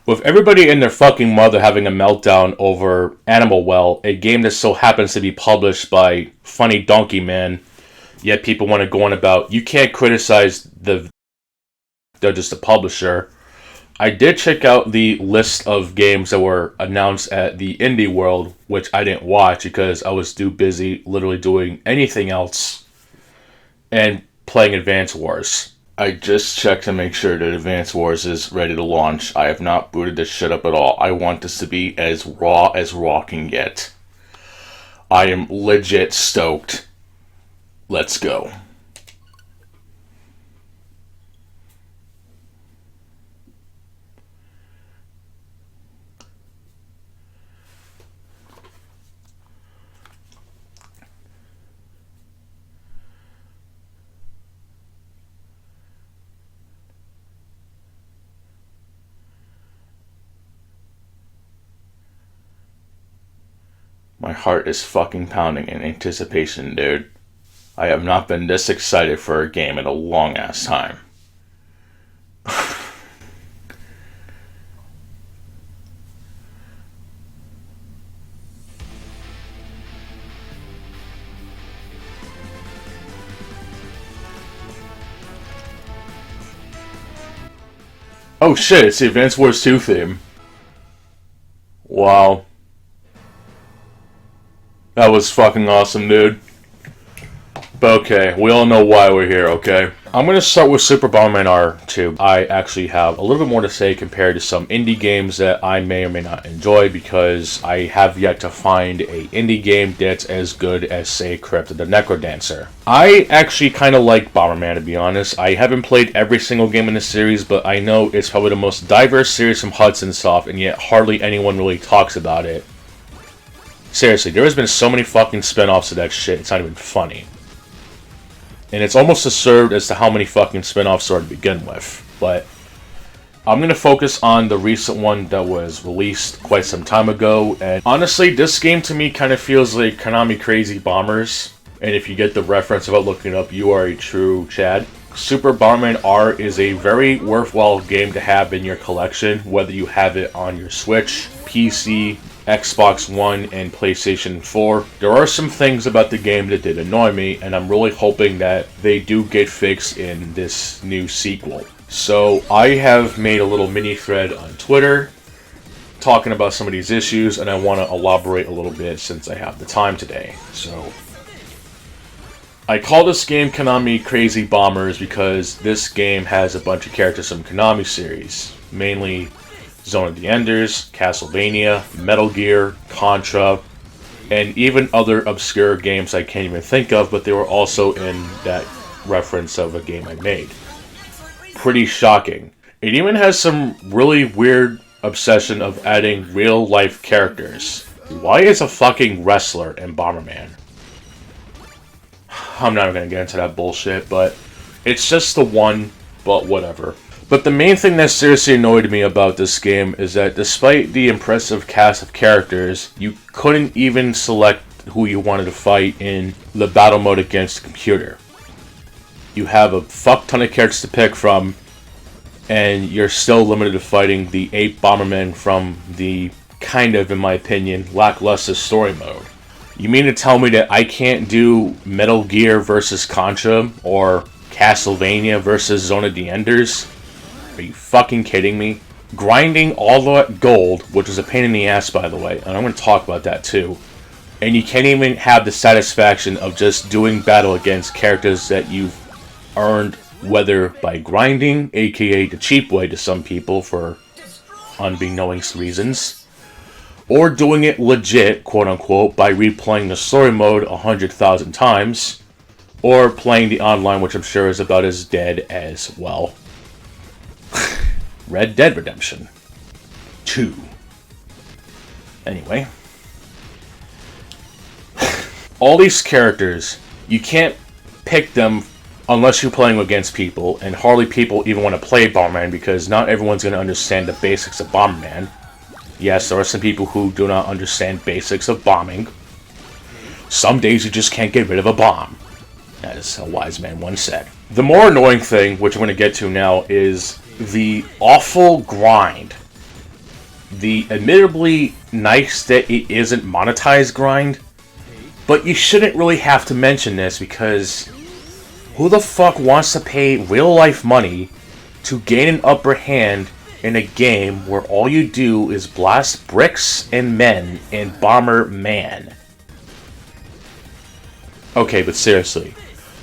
With everybody and their fucking mother having a meltdown over Animal Well, a game that so happens to be published by Funny Donkey Man, yet people want to go on about, you can't criticize they're just a publisher. I did check out the list of games that were announced at the Indie World, which I didn't watch because I was too busy literally doing anything else and playing Advance Wars. I just checked to make sure that Advance Wars is ready to launch. I have not booted this shit up at all. I want this to be as raw can get. I am legit stoked. Let's go. My heart is fucking pounding in anticipation, dude. I have not been this excited for a game in a long ass time. Oh shit, it's the Advance Wars 2 theme. Wow. That was fucking awesome, dude. But okay, we all know why we're here, okay? I'm going to start with Super Bomberman R 2. I actually have a little bit more to say compared to some indie games that I may or may not enjoy because I have yet to find a indie game that's as good as, say, Crypt of the Necrodancer. I actually kind of like Bomberman, to be honest. I haven't played every single game in the series, but I know it's probably the most diverse series from Hudson Soft, and yet hardly anyone really talks about it. Seriously, there has been so many fucking spin-offs of that shit, it's not even funny. And it's almost absurd as to how many fucking spin-offs are to begin with. But I'm going to focus on the recent one that was released quite some time ago. And honestly, this game to me kind of feels like Konami Krazy Bombers. And if you get the reference about looking it up, you are a true Chad. Super Bomberman R is a very worthwhile game to have in your collection, whether you have it on your Switch, PC, Xbox One, and PlayStation 4. There are some things about the game that did annoy me, and I'm really hoping that they do get fixed in this new sequel. So I have made a little mini thread on Twitter talking about some of these issues, and I want to elaborate a little bit since I have the time today. So I call this game Konami Krazy Bombers because this game has a bunch of characters from Konami series, mainly Zone of the Enders, Castlevania, Metal Gear, Contra, and even other obscure games I can't even think of, but they were also in that reference of a game I made. Pretty shocking. It even has some really weird obsession of adding real-life characters. Why is a fucking wrestler in Bomberman? I'm not even gonna get into that bullshit, but it's just the one, but whatever. But the main thing that seriously annoyed me about this game is that despite the impressive cast of characters, you couldn't even select who you wanted to fight in the battle mode against the computer. You have a fuck ton of characters to pick from, and you're still limited to fighting the 8 Bombermen from the, kind of, in my opinion, lackluster story mode. You mean to tell me that I can't do Metal Gear versus Contra, or Castlevania versus Zone of the Enders? Are you fucking kidding me? Grinding all that gold, which was a pain in the ass, by the way, and I'm going to talk about that too, and you can't even have the satisfaction of just doing battle against characters that you've earned, whether by grinding, aka the cheap way to some people for unbeknownst reasons, or doing it legit, quote-unquote, by replaying the story mode 100,000 times, or playing the online, which I'm sure is about as dead as, well, Red Dead Redemption 2. Anyway. All these characters, you can't pick them unless you're playing against people, and hardly people even want to play Bomberman because not everyone's going to understand the basics of Bomberman. Yes, there are some people who do not understand basics of bombing. Some days you just can't get rid of a bomb, as a wise man once said. The more annoying thing, which I'm going to get to now, is the awful grind the admittedly nice that it isn't monetized grind, but you shouldn't really have to mention this because who the fuck wants to pay real life money to gain an upper hand in a game where all you do is blast bricks and men in Bomberman? Okay, but seriously,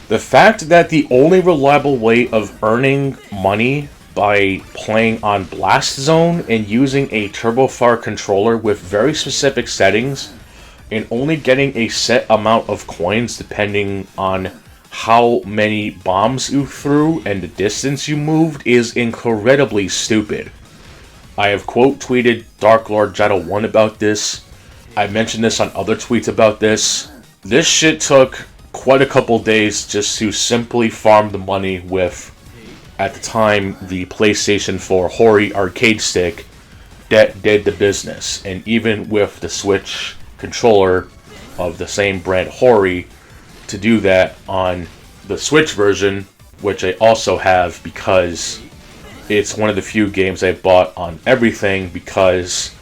the fact that the only reliable way of earning money by playing on Blast Zone and using a Turbofar controller with very specific settings and only getting a set amount of coins depending on how many bombs you threw and the distance you moved is incredibly stupid. I have quote tweeted Dark Lord Jetta 1 about this. I mentioned this on other tweets about this. This shit took quite a couple days just to simply farm the money with, at the time, the PlayStation 4 Hori arcade stick that did the business. And even with the Switch controller of the same brand Hori, to do that on the Switch version, which I also have because it's one of the few games I bought on everything, because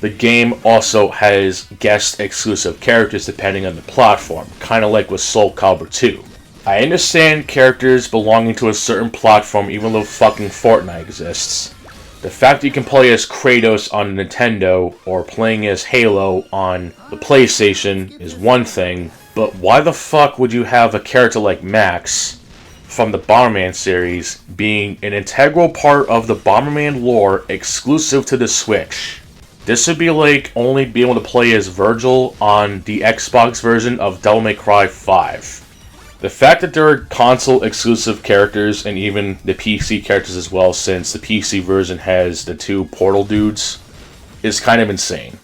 the game also has guest exclusive characters depending on the platform, kind of like with Soul Calibur 2. I understand characters belonging to a certain platform even though fucking Fortnite exists. The fact that you can play as Kratos on Nintendo or playing as Halo on the PlayStation is one thing, but why the fuck would you have a character like Max from the Bomberman series being an integral part of the Bomberman lore exclusive to the Switch? This would be like only being able to play as Virgil on the Xbox version of Devil May Cry 5. The fact that there are console exclusive characters and even the PC characters as well, since the PC version has the two Portal dudes, is kind of insane.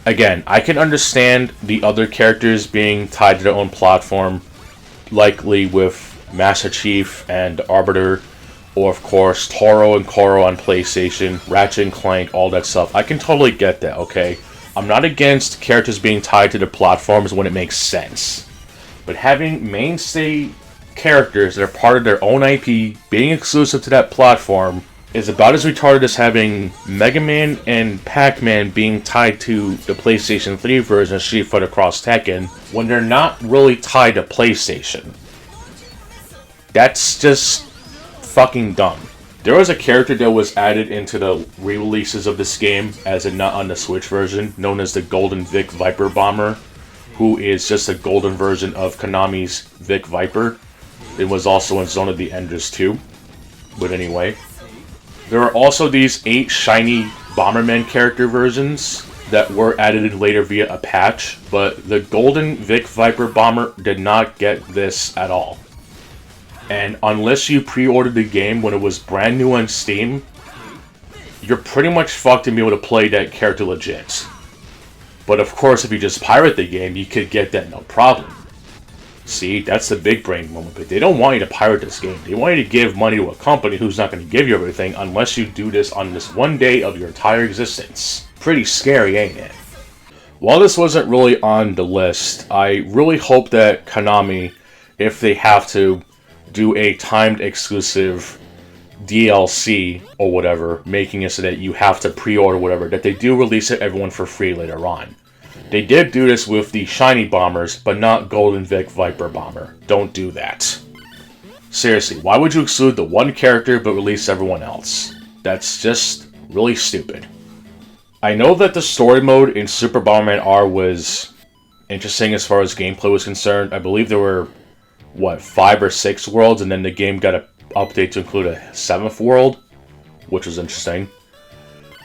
Again, I can understand the other characters being tied to their own platform, likely with Master Chief and Arbiter, or of course Toro and Koro on PlayStation, Ratchet and Clank, all that stuff. I can totally get that, okay? I'm not against characters being tied to their platforms when it makes sense. But having mainstay characters that are part of their own IP being exclusive to that platform is about as retarded as having Mega Man and Pac-Man being tied to the PlayStation 3 version of Street Fighter Cross Tekken when they're not really tied to PlayStation. That's just fucking dumb. There was a character that was added into the re-releases of this game as a not on the Switch version, known as the Golden Vic Viper Bomber, who is just a golden version of Konami's Vic Viper. It was also in Zone of the Enders 2. But anyway, there are also these 8 shiny Bomberman character versions that were added in later via a patch, but the Golden Vic Viper Bomber did not get this at all. And unless you pre-ordered the game when it was brand new on Steam, you're pretty much fucked to be able to play that character legit. But of course, if you just pirate the game, you could get that no problem. See, that's the big brain moment, but they don't want you to pirate this game. They want you to give money to a company who's not going to give you everything unless you do this on this one day of your entire existence. Pretty scary, ain't it? While this wasn't really on the list, I really hope that Konami, if they have to, do a timed exclusive DLC or whatever, making it so that you have to pre-order whatever, that they do release it everyone for free later on. They did do this with the shiny bombers, but not Golden Vic Viper Bomber. Don't do that. Seriously, why would you exclude the one character but release everyone else? That's just really stupid. I know that the story mode in Super Bomberman R was interesting as far as gameplay was concerned. I believe there were 5 or 6 worlds, and then the game got an update to include a 7th world, which was interesting.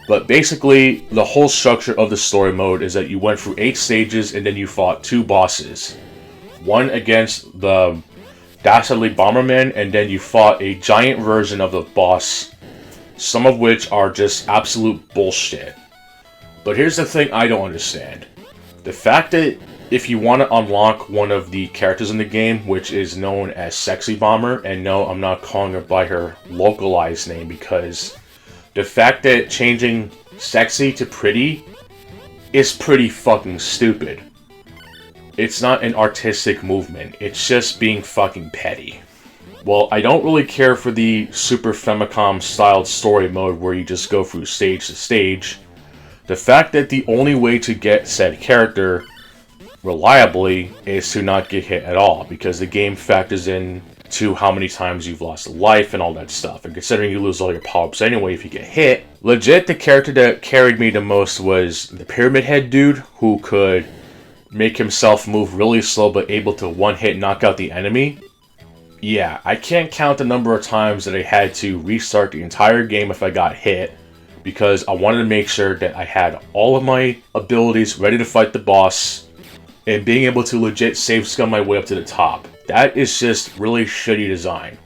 But basically, the whole structure of the story mode is that you went through 8 stages and then you fought 2 bosses. One against the Dastardly Bomberman, and then you fought a giant version of the boss, some of which are just absolute bullshit. But here's the thing I don't understand. The fact that if you want to unlock one of the characters in the game, which is known as Sexy Bomber, and no, I'm not calling her by her localized name, because the fact that changing sexy to pretty is pretty fucking stupid. It's not an artistic movement, it's just being fucking petty. Well, I don't really care for the Super Famicom styled story mode where you just go through stage to stage. The fact that the only way to get said character reliably is to not get hit at all, because the game factors in to how many times you've lost a life and all that stuff. And considering you lose all your power-ups anyway if you get hit, legit the character that carried me the most was the Pyramid Head dude, who could make himself move really slow but able to one-hit knock out the enemy. Yeah, I can't count the number of times that I had to restart the entire game if I got hit, because I wanted to make sure that I had all of my abilities ready to fight the boss, and being able to legit save scum my way up to the top. That is just really shitty design.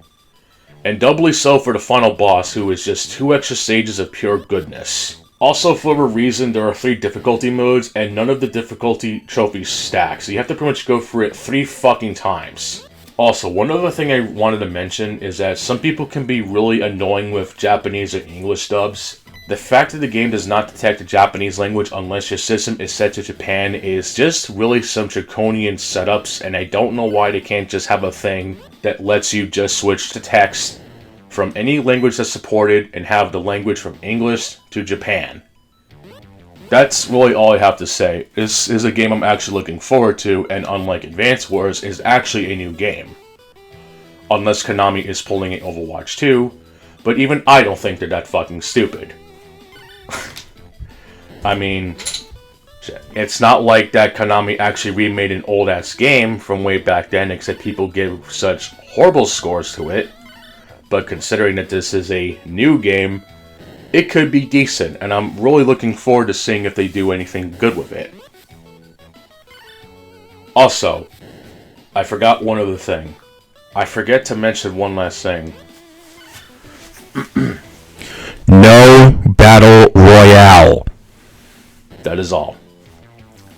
And doubly so for the final boss, who is just 2 extra stages of pure goodness. Also, for a reason, there are 3 difficulty modes, and none of the difficulty trophies stack, so you have to pretty much go through it 3 fucking times. Also, one other thing I wanted to mention is that some people can be really annoying with Japanese or English dubs. The fact that the game does not detect the Japanese language unless your system is set to Japan is just really some draconian setups, and I don't know why they can't just have a thing that lets you just switch to text from any language that's supported and have the language from English to Japan. That's really all I have to say. This is a game I'm actually looking forward to, and unlike Advance Wars, is actually a new game. Unless Konami is pulling an Overwatch 2, but even I don't think they're that fucking stupid. I mean, it's not like that Konami actually remade an old-ass game from way back then, except people give such horrible scores to it. But considering that this is a new game, it could be decent, and I'm really looking forward to seeing if they do anything good with it. Also, I forgot one other thing. I forget to mention one last thing. No Battle Royale. That is all.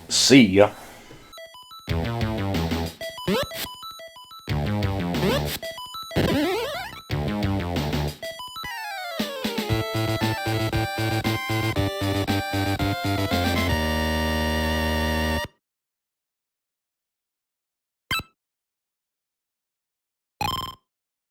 See ya.